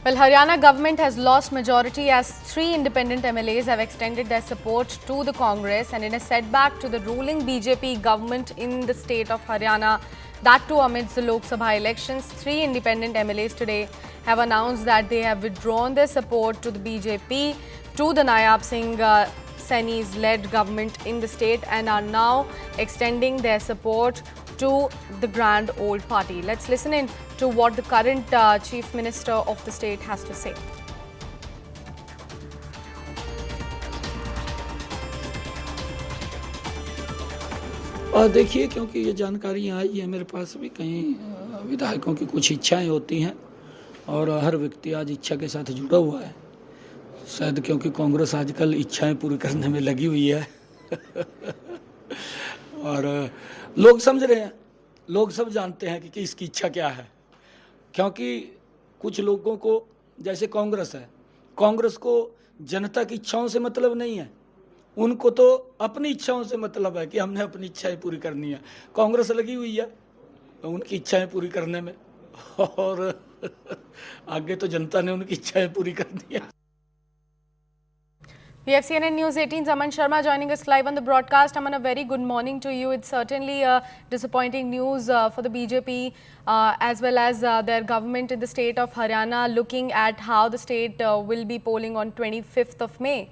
Well, Haryana government has lost majority as 3 independent MLAs have extended their support to the Congress, and in a setback to the ruling BJP government in the state of Haryana, that too amidst the Lok Sabha elections, 3 independent MLAs today have announced that they have withdrawn their support to the BJP, to the Nayab Singh Saini's led government in the state, and are now extending their support to the Grand Old Party. Let's listen in to what the current Chief Minister of the state has to say. देखिए, क्योंकि ये जानकारियाँ आई है मेरे पास भी, कई विधायकों की कुछ इच्छाएं होती हैं और हर व्यक्ति आज इच्छा के साथ जुड़ा हुआ है। शायद क्योंकि कांग्रेस आजकल इच्छाएं पूरी करने में लगी हुई है और लोग समझ रहे हैं, लोग सब जानते हैं कि इसकी इच्छा क्या है। क्योंकि कुछ लोगों को, जैसे कांग्रेस है, कांग्रेस को जनता की इच्छाओं से मतलब नहीं है, उनको तो अपनी इच्छाओं से मतलब है कि हमने अपनी इच्छाएं पूरी करनी है। कांग्रेस लगी हुई है उनकी इच्छाएं पूरी करने में और आगे तो जनता ने उनकी इच्छाएं पूरी करनी है। We have CNN News 18's Aman Sharma joining us live on the broadcast. Aman, a very good morning to you. It's certainly disappointing news for the BJP as well as their government in the state of Haryana, looking at how the state will be polling on 25th of May.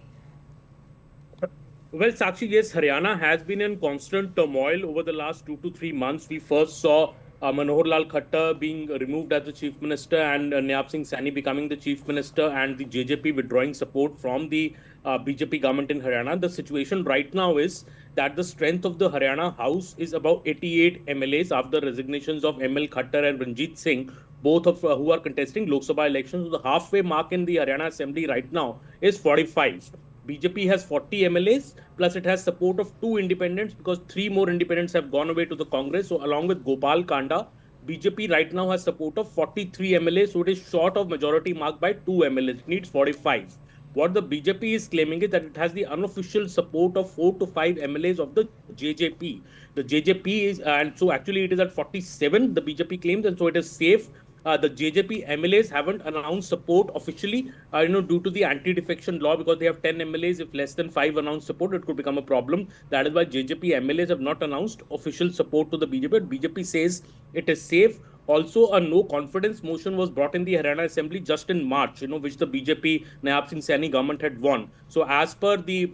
Well, Sakshi, yes, Haryana has been in constant turmoil over the last 2 to 3 months. We first saw Manohar Lal Khattar being removed as the Chief Minister and Nayab Singh Saini becoming the Chief Minister, and the JJP withdrawing support from the BJP government in Haryana. The situation right now is that the strength of the Haryana House is about 88 MLAs after resignations of ML Khattar and Ranjit Singh, both of who are contesting Lok Sabha elections. So the halfway mark in the Haryana Assembly right now is 45. BJP has 40 MLAs, plus it has support of 2 independents because 3 more independents have gone away to the Congress. So along with Gopal Kanda, BJP right now has support of 43 MLAs, so it is short of majority marked by 2 MLAs. It needs 45. What the BJP is claiming is that it has the unofficial support of 4 to 5 MLAs of the JJP. The JJP is, and so actually it is at 47, the BJP claims, and so it is safe. The JJP MLAs haven't announced support officially, due to the anti-defection law, because they have 10 MLAs. If less than 5 announce support, it could become a problem. That is why JJP MLAs have not announced official support to the BJP. But BJP says it is safe. Also, a no confidence motion was brought in the Haryana Assembly just in March, which the BJP Nayab Singh Saini government had won. So, as per the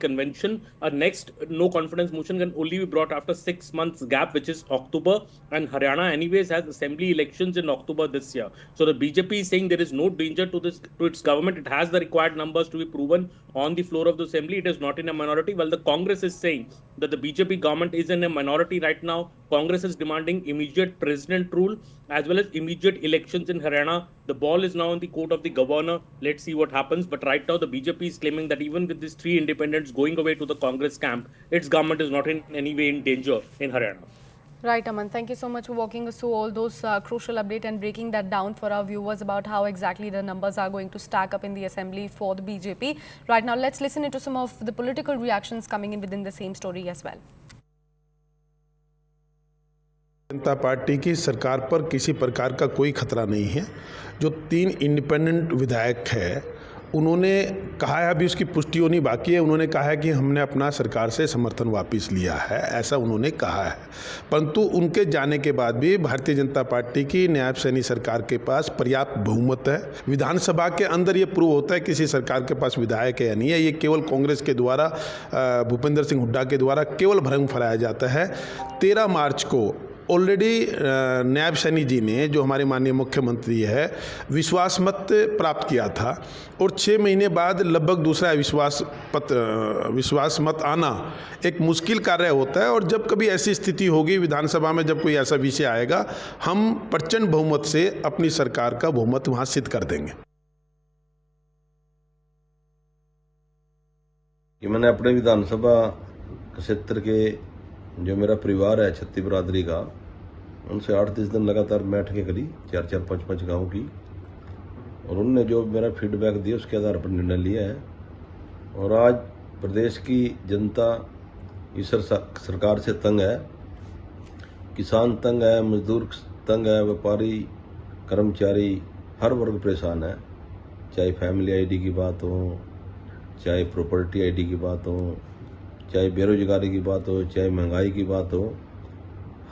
convention, a next no confidence motion can only be brought after 6 months gap, which is October. And Haryana, anyways, has assembly elections in October this year. So, the BJP is saying there is no danger to its government. It has the required numbers to be proven on the floor of the assembly. It is not in a minority. While the Congress is saying that the BJP government is in a minority right now. Congress is demanding immediate president rule as well as immediate elections in Haryana. The ball is now in the court of the governor. Let's see what happens. But right now, the BJP is claiming that even with these 3 independents going away to the Congress camp, its government is not in any way in danger in Haryana. Right, Aman. Thank you so much for walking us through all those crucial updates and breaking that down for our viewers about how exactly the numbers are going to stack up in the assembly for the BJP. Right now, let's listen into some of the political reactions coming in within the same story as well. Janata party की सरकार पर किसी प्रकार का कोई खतरा नहीं है। जो 3 इंडिपेंडेंट विधायक है उन्होंने कहा है, अभी उसकी पुष्टि होनी बाकी है, उन्होंने कहा है कि हमने अपना सरकार से समर्थन वापस लिया है, ऐसा उन्होंने कहा है। परंतु उनके जाने के बाद भी भारतीय जनता पार्टी की नायब सैनी सरकार के पास पर्याप्त बहुमत है। विधानसभा के अंदर ये प्रूव होता है किसी सरकार के पास विधायक है या नहीं है। ये केवल कांग्रेस के द्वारा, भूपेंद्र सिंह हुड्डा के द्वारा केवल भ्रम फैलाया जाता है। 13 मार्च को ऑलरेडी नायब सैनी जी ने, जो हमारे माननीय मुख्यमंत्री है, विश्वास मत प्राप्त किया था और 6 महीने बाद लगभग दूसरा विश्वास मत आना एक मुश्किल कार्य होता है। और जब कभी ऐसी स्थिति होगी विधानसभा में, जब कोई ऐसा विषय आएगा, हम प्रचंड बहुमत से अपनी सरकार का बहुमत वहाँ सिद्ध कर देंगे। कि मैंने अपने विधानसभा क्षेत्र के जो मेरा परिवार है छत्ती बिरादरी का, उनसे 8-10 दिन लगातार बैठकें करी, 4-4, 5-5 गाँव की, और उनने जो मेरा फीडबैक दिया उसके आधार पर निर्णय लिया है। और आज प्रदेश की जनता इस सरकार से तंग है, किसान तंग है, मजदूर तंग है, व्यापारी, कर्मचारी, हर वर्ग परेशान है, चाहे फैमिली आईडी की बात हो, चाहे प्रॉपर्टी आईडी की बात हो, चाहे बेरोजगारी की बात हो, चाहे महंगाई की बात हो,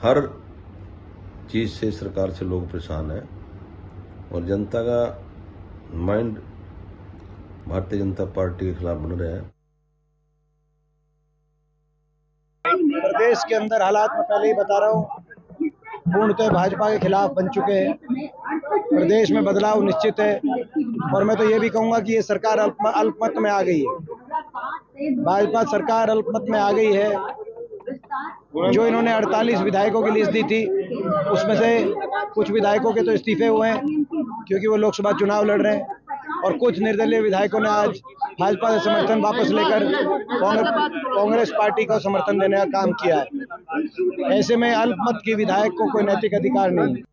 हर चीज़ से सरकार से लोग परेशान हैं और जनता का माइंड भारतीय जनता पार्टी के खिलाफ बन रहा है। प्रदेश के अंदर हालात मैं पहले ही बता रहा हूँ, पूर्णतः भाजपा के खिलाफ बन चुके हैं। प्रदेश में बदलाव निश्चित है और मैं तो ये भी कहूँगा कि ये सरकार अल्पमत में आ गई है। भाजपा सरकार अल्पमत में आ गई है। जो इन्होंने 48 विधायकों की लिस्ट दी थी, उसमें से कुछ विधायकों के तो इस्तीफे हुए हैं क्योंकि वो लोकसभा चुनाव लड़ रहे हैं, और कुछ निर्दलीय विधायकों ने आज भाजपा से समर्थन वापस लेकर कांग्रेस पार्टी को समर्थन देने का काम किया है। ऐसे में अल्पमत के विधायक को कोई नैतिक अधिकार नहीं है।